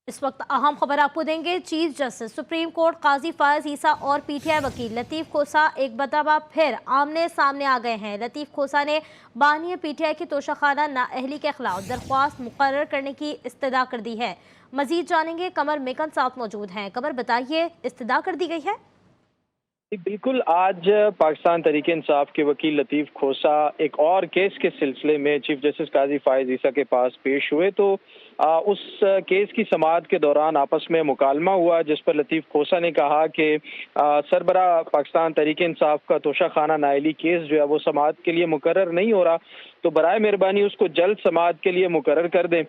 इस वक्त अहम खबर आपको देंगे। चीफ जस्टिस सुप्रीम कोर्ट काजी फायज ईसा और पीटीआई वकील लतीफ खोसा एक मरतबा फिर आमने सामने आ गए हैं। लतीफ खोसा ने बानी पीटीआई की तोशाखाना नाअहली के खिलाफ दरख्वास्त मुकर्रर करने की इस्तदा कर दी है। मजीद जानेंगे, कमर मेकन साथ मौजूद हैं। कमर, बताइए, इस्तदा कर दी गई है? बिल्कुल, आज पाकिस्तान तहरीक इंसाफ के वकील लतीफ खोसा एक और केस के सिलसिले में चीफ जस्टिस काजी फायज ईसा के पास पेश हुए। तो उस केस की समाअत के दौरान आपस में मुकालमा हुआ, जिस पर लतीफ खोसा ने कहा कि सरबरा पाकिस्तान तहरीक इंसाफ का तोशाखाना नाअहली केस जो है वो समाअत के लिए मुकर्रर नहीं हो रहा, तो बराए मेहरबानी उसको जल्द समाअत के लिए मुकर्रर कर दें।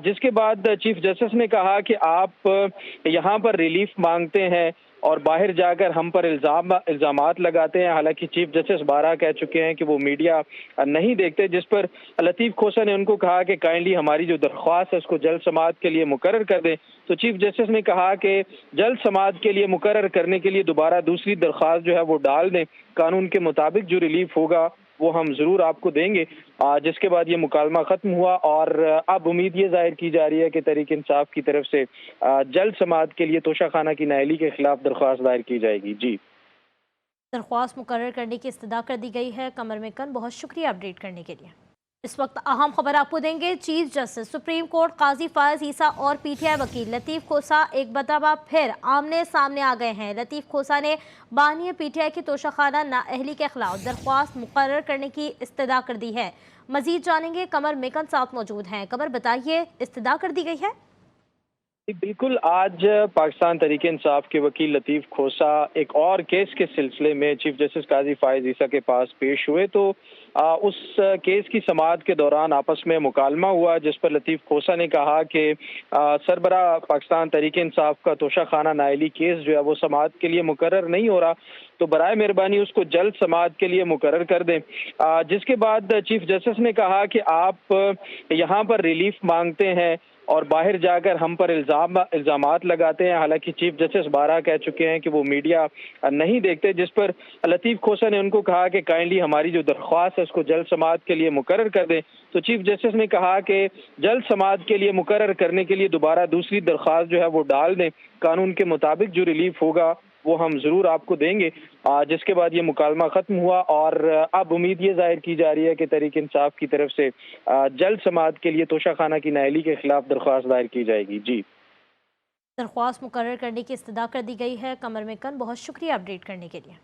जिसके बाद चीफ जस्टिस ने कहा कि आप यहाँ पर रिलीफ मांगते हैं और बाहर जाकर हम पर इल्जामात लगाते हैं। हालांकि चीफ जस्टिस बारह कह चुके हैं कि वो मीडिया नहीं देखते, जिस पर लतीफ खोसा ने उनको कहा कि काइंडली हमारी जो दरख्वास्त है उसको जल्द समाअत के लिए मुकर्रर कर दें। तो चीफ जस्टिस ने कहा कि जल्द समाअत के लिए मुकर्रर करने के लिए दोबारा दूसरी दरख्वास्त जो है वो डाल दें। कानून के मुताबिक जो रिलीफ होगा वो हम जरूर आपको देंगे। जिसके बाद ये मुकालमा खत्म हुआ और अब उम्मीद ये जाहिर की जा रही है कि तहरीक इंसाफ की तरफ से जल्द समाअत के लिए तोशाखाना की नाअहली के खिलाफ दरख्वास्त दायर की जाएगी। जी, दरख्वास्त मुकर्रर करने की इस्तदा कर दी गई है। कमर मेकन, बहुत शुक्रिया अपडेट करने के लिए। इस वक्त अहम खबर आपको देंगे। चीफ जस्टिस सुप्रीम कोर्ट काजी फायज ईसा और पीटीआई वकील लतीफ खोसा एक मरतबा फिर आमने सामने आ गए हैं। लतीफ खोसा ने बानी पीटीआई की तोशाखाना नाअहली के खिलाफ दरख्वास्त मुकर्रर करने की इस्तदा कर दी है। मजीद जानेंगे, कमर मेकन साथ मौजूद हैं। कमर, बताइए, इस्तदा कर दी गई है? बिल्कुल, आज पाकिस्तान तहरीक इंसाफ के वकील लतीफ खोसा एक और केस के सिलसिले में चीफ जस्टिस काजी फायज ईसा के पास पेश हुए। तो उस केस की समाअत के दौरान आपस में मुकालमा हुआ, जिस पर लतीफ खोसा ने कहा कि सरबरा पाकिस्तान तहरीक इंसाफ का तोशाखाना नाअहली केस जो है वो समाअत के लिए मुकर्रर नहीं हो रहा, तो बराए मेहरबानी उसको जल्द समाअत के लिए मुकर्रर कर दें। जिसके बाद चीफ जस्टिस ने कहा कि आप यहाँ पर रिलीफ मांगते हैं और बाहर जाकर हम पर इल्जामात लगाते हैं। हालांकि चीफ जस्टिस बारह कह चुके हैं कि वो मीडिया नहीं देखते, जिस पर लतीफ खोसा ने उनको कहा कि काइंडली हमारी जो दरख्वास्त है उसको जल्द समाअत के लिए मुकर्रर कर दें। तो चीफ जस्टिस ने कहा कि जल्द समाअत के लिए मुकर्रर करने के लिए दोबारा दूसरी दरख्वास्त जो है वो डाल दें। कानून के मुताबिक जो रिलीफ होगा वो हम जरूर आपको देंगे। जिसके बाद ये मुकालमा खत्म हुआ और अब उम्मीद ये जाहिर की जा रही है कि तहरीक इंसाफ की तरफ से जल्द समाअत के लिए तोशाखाना की नाअहली के खिलाफ दरख्वास्त दायर की जाएगी। जी, दरख्वास्त मुकर्रर करने की इस्तदा कर दी गई है। कमर मेकन, बहुत शुक्रिया अपडेट करने के लिए।